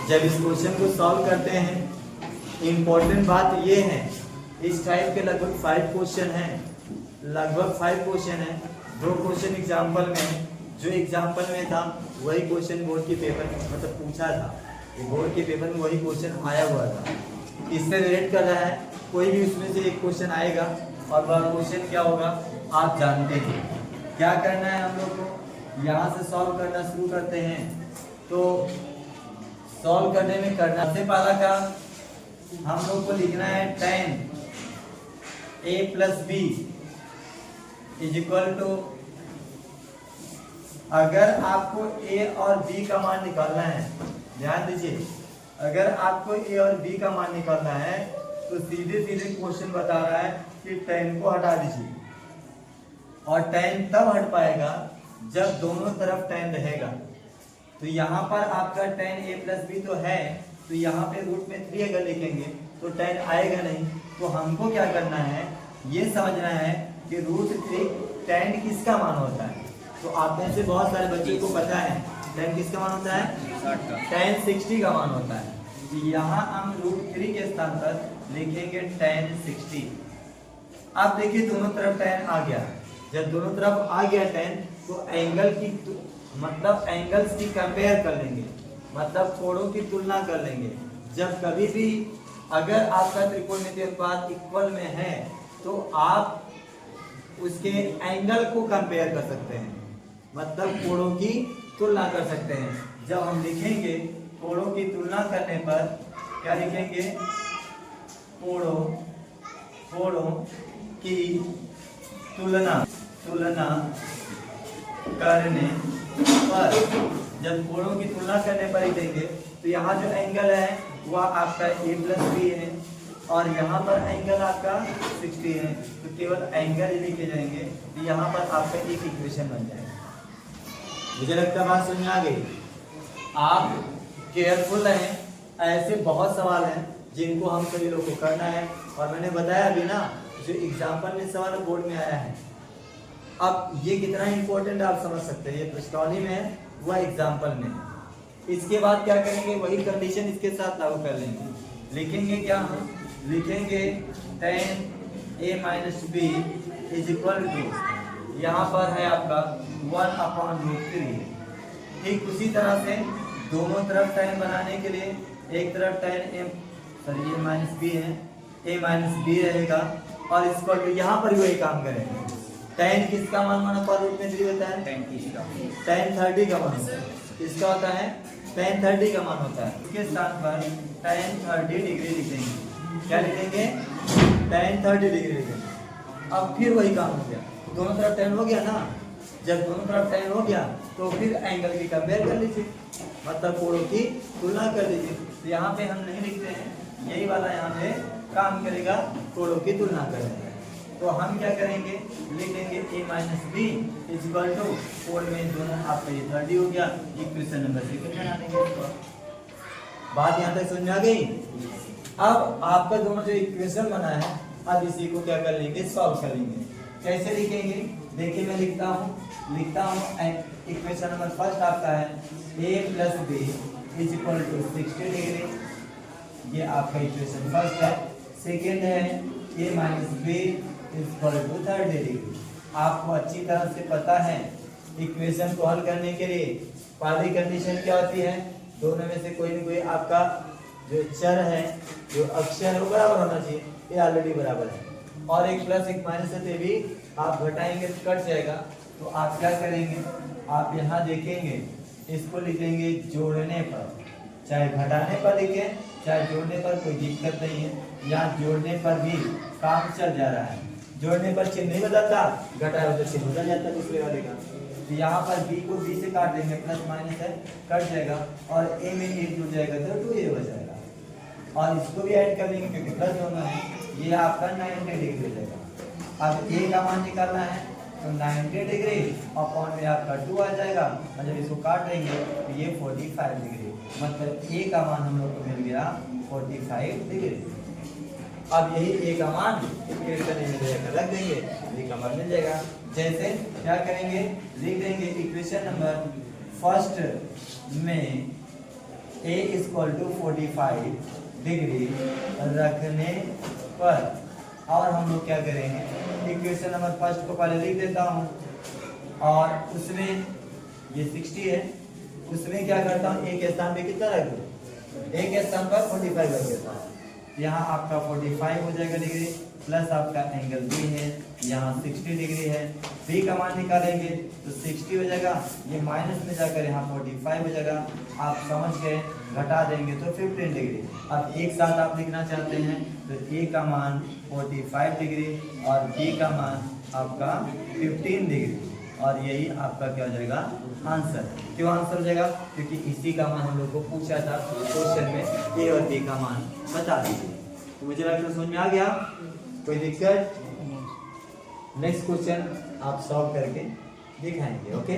जब इस क्वेश्चन को सॉल्व करते हैं, इम्पोर्टेंट बात ये है, इस टाइप के लगभग 5 क्वेश्चन हैं, लगभग 5 क्वेश्चन हैं। 2 क्वेश्चन एग्जाम्पल में है, जो एग्जाम्पल में था वही क्वेश्चन बोर्ड के पेपर मतलब पूछा था, बोर्ड के पेपर में वही क्वेश्चन आया हुआ था, इससे रिलेट कर रहा है। कोई भी उसमें से एक क्वेश्चन आएगा और वह क्वेश्चन क्या होगा आप जानते हैं। क्या करना है हम लोग को, यहाँ से सॉल्व करना शुरू करते हैं। तो सॉल्व करने में करना सबसे पहला काम हम लोग को लिखना है tan a + b = अगर आपको a और b का मान निकालना है, ध्यान दीजिए, अगर आपको a और b का मान निकालना है तो सीधे सीधे क्वेश्चन बता रहा है कि tan को हटा दीजिए, और tan तब हट पाएगा जब दोनों तरफ tan रहेगा। तो यहाँ पर आपका tan a + b तो है, तो यहाँ पे रूट में 3 अगर लिखेंगे तो tan आएगा नहीं। तो हमको क्या करना है, ये समझना है कि √3 tan किसका मान होता है। तो आप में से बहुत सारे बच्चों को पता है tan किसका मान होता है, tan 60 का मान होता है। तो यहाँ हम √3 के स्थान पर लिखेंगे tan 60। अब देखिए दोनों तरफ tan आ गया, जब दोनों तरफ आ गया tan तो एंगल की मतलब एंगल्स की कंपेयर कर लेंगे, मतलब कोणों की तुलना कर लेंगे। जब कभी भी अगर आपका त्रिकोणमितीय अनुपात इक्वल में है तो आप उसके एंगल को कंपेयर कर सकते हैं, मतलब कोणों की तुलना कर सकते हैं। जब हम लिखेंगे कोणों की तुलना करने पर क्या लिखेंगे, कोणों की तुलना करने पर, जब कोणों की तुलना करने पर ही देंगे तो यहाँ जो एंगल है वह आपका a + b है और यहाँ पर एंगल आपका 60 है। तो केवल एंगल ही लिखे जाएंगे, तो यहाँ पर आपका एक इक्वेशन बन जाएगा। मुझे लगता है बात समझ में आ गई। आप केयरफुल रहें, ऐसे बहुत सवाल हैं जिनको हम सभी लोग को करना है, और मैंने बताया अभी ना जो एग्जाम्पल में सवाल बोर्ड में आया है। अब ये कितना इंपॉर्टेंट आप समझ सकते हैं, ये प्रश्नोत्तरी में है वह एग्जाम्पल में है। इसके बाद क्या करेंगे, वही कंडीशन इसके साथ लागू कर लेंगे। लिखेंगे क्या, हम लिखेंगे tan a - b = यहाँ पर है आपका 1/√3। ठीक उसी तरह से दोनों तरफ tan बनाने के लिए एक तरफ tan a - b है, a - b रहेगा, और इसको यहाँ पर भी वही काम करेंगे। tan किसका मान माना पर √3 होता है, tan 30 का मान होता है। इसका होता है tan 30 का मान होता है। इसके स्थान पर tan 30 डिग्री लिखेंगे। क्या लिखेंगे, tan 30 डिग्री लिखेंगे। अब फिर वही काम हो गया, दोनों तरफ tan हो गया ना। जब दोनों तरफ tan हो गया तो फिर एंगल की कंपेयर कर लीजिए, मतलब कोणों की तुलना कर लीजिए। तो यहाँ पे हम नहीं लिखते हैं, यही वाला यहाँ पे काम करेगा, कोणों की तुलना करेंगे। तो हम क्या करेंगे, लिखेंगे a - b = कोण में दोनों आपका ये 30 हो गया, इक्वेशन नंबर 2 बना देंगे। बात यहाँ तक समझ में आ गई। अब आपका दोनों जो इक्वेशन बना है, अब इसी को क्या कर लेंगे, सॉल्व करेंगे। कैसे लिखेंगे, देखिए मैं लिखता हूँ इक्वेशन नंबर 1 आपका है a + b = 60 डिग्री, ये आपका इक्वेशन 1 है। सेकेंड है a - b = 30 डिग्री। आपको अच्छी तरह से पता है इक्वेशन को हल करने के लिए पहली कंडीशन क्या होती है, दोनों में से कोई न कोई आपका जो चर है, जो अक्षर है वो बराबर होना चाहिए। ये ऑलरेडी बराबर है, और एक प्लस एक माइनस से भी आप घटाएंगे तो कट जाएगा। तो आप क्या करेंगे, आप यहाँ देखेंगे, इसको लिखेंगे जोड़ने पर, चाहे घटाने पर लिखें चाहे जोड़ने पर, कोई दिक्कत नहीं है। यहाँ जोड़ने पर भी काम चल जा रहा है, जोड़ने पर चिन्ह नहीं बदलता, घटाए तो चिन्ह बदल जाता है दूसरे वाले का। तो यहाँ पर b को b से काट देंगे, प्लस माइनस है कट जाएगा, और a में 1 जुड़ जाएगा तो 2a हो जाएगा, और इसको भी ऐड कर देंगे क्योंकि प्लस दोनों है, ये आपका 90 डिग्री हो जाएगा। अब a का मान निकालना है तो 90 डिग्री अपॉन में आपका 2 आ जाएगा, और जब इसको काट देंगे तो ये 45 डिग्री, मतलब a का मान हम लोग को मिल गया 45 डिग्री। अब यही a का मान रख देंगे, b का मान मिल जाएगा। जैसे क्या करेंगे, लिख देंगे इक्वेशन नंबर 1 में A इक्वल टू 45 डिग्री रखने पर, और हम लोग क्या करेंगे, इक्वेशन नंबर फर्स्ट को पहले लिख देता हूँ, और उसमें ये 60 है, उसमें क्या करता हूँ, एक स्थान पे कितना रख दूँ, एक स्थान पर 45 रख देता हूँ। यहाँ आपका 45 हो जाएगा डिग्री, प्लस आपका एंगल बी है, यहाँ 60 डिग्री है। बी का मान निकालेंगे तो 60 हो जाएगा, ये माइनस में जाकर यहाँ 45 हो जाएगा। आप समझ गए, घटा देंगे तो 15 डिग्री। अब एक साथ आप लिखना चाहते हैं तो ए का मान 45 डिग्री और बी का मान आपका 15 डिग्री, और यही आपका क्या हो जाएगा, आंसर। क्यों आंसर हो जाएगा, क्योंकि इसी का मान हम लोग को पूछा था क्वेश्चन में, ए और बी का मान बता दीजिए। तो मुझे लगता है समझ में आ गया, कोई दिक्कत? नेक्स्ट क्वेश्चन आप सॉल्व करके दिखाएंगे। ओके।